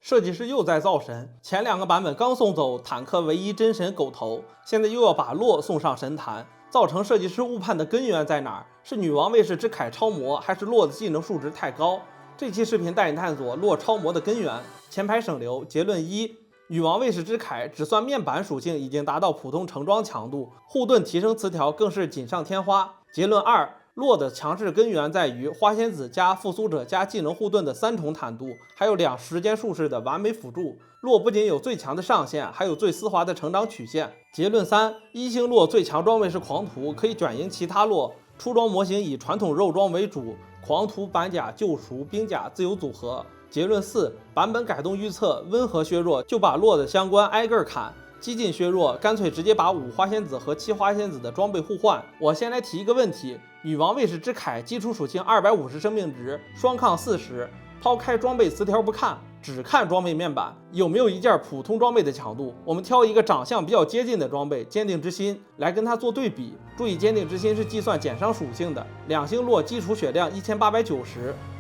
设计师又在造神，前2个版本刚送走坦克唯一真神狗头，现在又要把洛送上神坛，造成设计师误判的根源在哪儿？是女王卫士之铠超模，还是洛的技能数值太高？这期视频带你探索洛超模的根源。前排省流。结论1：女王卫士之铠只算面板属性已经达到普通成装强度，护盾提升词条更是锦上添花。结论2：洛的强势根源在于花仙子加复苏者加技能护盾的3重坦度，还有2时间术士的完美辅助。洛不仅有最强的上限，还有最丝滑的成长曲线。结论3：一星洛最强装备是狂徒，可以卷赢其他洛。出装模型以传统肉装为主，狂徒、板甲、救赎、兵甲自由组合。结论4：版本改动预测，温和削弱就把洛的相关挨个砍。激进削弱，干脆直接把5花仙子和7花仙子的装备互换。我先来提一个问题：女王卫士之铠基础属性250生命值，双抗40，抛开装备词条不看，只看装备面板，有没有一件普通装备的强度？我们挑一个长相比较接近的装备，坚定之心，来跟它做对比。注意，坚定之心是计算减伤属性的。2星洛基础血量1890，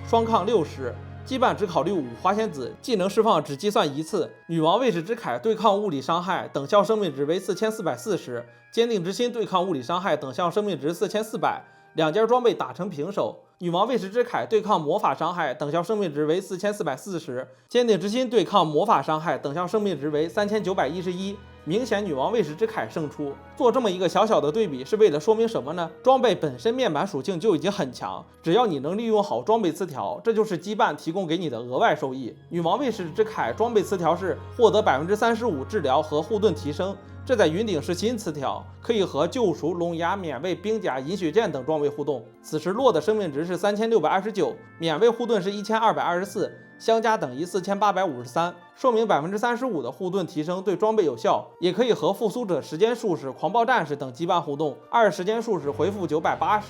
双抗60。羁绊只考虑5花仙子，技能释放只计算1次。女王卫士之铠对抗物理伤害等效生命值为4440，坚定之心对抗物理伤害等效生命值4400，两件装备打成平手。女王卫士之铠对抗魔法伤害等效生命值为4440，坚定之心对抗魔法伤害等效生命值为3911。明显女王卫士之铠胜出。做这么一个小小的对比是为了说明什么呢？装备本身面板属性就已经很强，只要你能利用好装备词条，这就是羁绊提供给你的额外收益。女王卫士之铠装备词条是获得35%治疗和护盾提升，这在云顶是新词条，可以和救赎、龙牙、免卫、兵甲、饮血剑等装备互动。此时洛的生命值是3629，免卫护盾是1224，相加等于4853，说明35%的护盾提升对装备有效，也可以和复苏者时间术士、狂暴战士等羁绊互动。2时间术士回复980，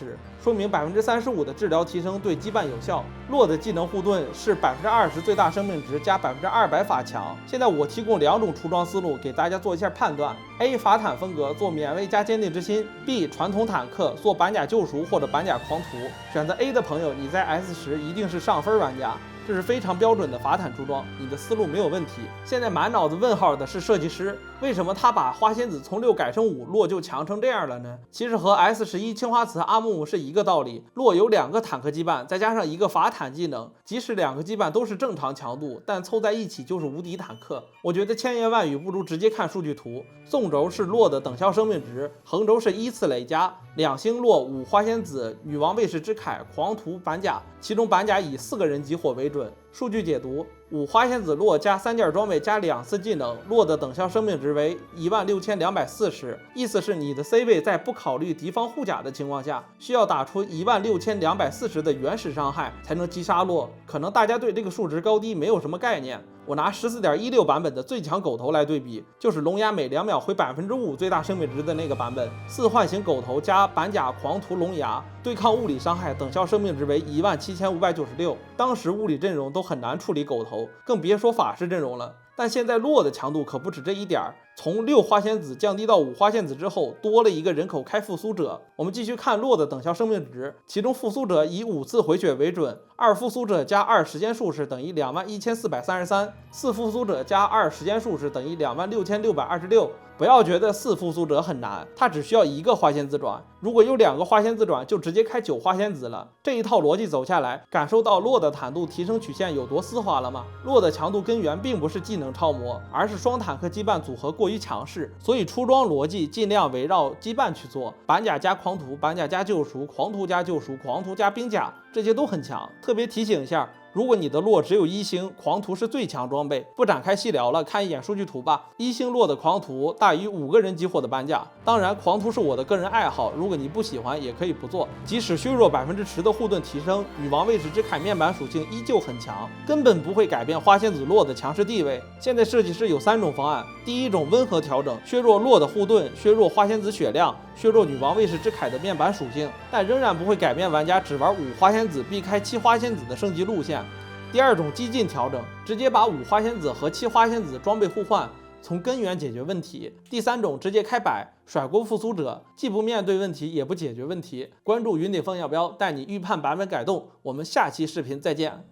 说明35%的治疗提升对羁绊有效。洛的技能护盾是20%最大生命值加200法强。现在我提供2种出装思路给大家做一下判断。A 法坦风格做免卫加坚定之心， B 传统坦克做板甲救赎或者板甲狂徒。选择 A 的朋友，你在 S10一定是上分玩家，这是非常标准的法坦出装，你的思路没有问题。现在满脑子问号的是设计师，为什么他把花仙子从6改成5，洛就强成这样了呢？其实和 S11 青花瓷阿木木是一个道理，洛有2个坦克羁绊，再加上一个法坦技能，即使2个羁绊都是正常强度，但凑在一起就是无敌坦克。我觉得千言万语不如直接看数据图。纵轴是洛的等效生命值，横轴是依次累加，2星洛、5花仙子、女王卫士之铠、狂徒、板甲，其中板甲以4个人集火为准。数据解读：5花仙子洛加3件装备加2次技能，洛的等效生命值为16240，意思是你的 C 位在不考虑敌方护甲的情况下，需要打出16240的原始伤害才能击杀洛。可能大家对这个数值高低没有什么概念。我拿 14.16 版本的最强狗头来对比，就是龙牙每2秒回5%最大生命值的那个版本，4唤醒狗头加板甲狂徒龙牙，对抗物理伤害等效生命值为17596。当时物理阵容都很难处理狗头，更别说法师阵容了。但现在洛的强度可不止这一点，从6花仙子降低到5花仙子之后，多了一个人口开复苏者。我们继续看洛的等效生命值，其中复苏者以5次回血为准，2复苏者加2时间术士等于21433，4复苏者加2时间术士等于26626。不要觉得4复苏者很难，它只需要1个花仙子转，如果有2个花仙子转，就直接开9花仙子了。这一套逻辑走下来，感受到洛的坦度提升曲线有多丝滑了吗？洛的强度根源并不是技能超模，而是双坦克羁绊组合过于强势，所以出装逻辑尽量围绕羁绊去做，板甲加狂徒，板甲加救赎，狂徒加救赎，狂徒加兵甲，这些都很强。特别提醒一下，如果你的洛只有1星，狂徒是最强装备，不展开细聊了，看一眼数据图吧。1星洛的狂徒大于5个人集火的板甲，当然狂徒是我的个人爱好，如果你不喜欢也可以不做。即使削弱10%的护盾提升，女王卫士之铠面板属性依旧很强，根本不会改变花仙子洛的强势地位。现在设计师有3种方案，第一种温和调整，削弱洛的护盾，削弱花仙子血量，削弱女王卫士之铠的面板属性，但仍然不会改变玩家只玩5花仙子避开7花仙子的升级路线。第二种激进调整，直接把5花仙子和7花仙子装备互换，从根源解决问题。第三种直接开摆，甩锅复苏者，既不面对问题，也不解决问题。关注云顶风向标，带你预判版本改动。我们下期视频再见。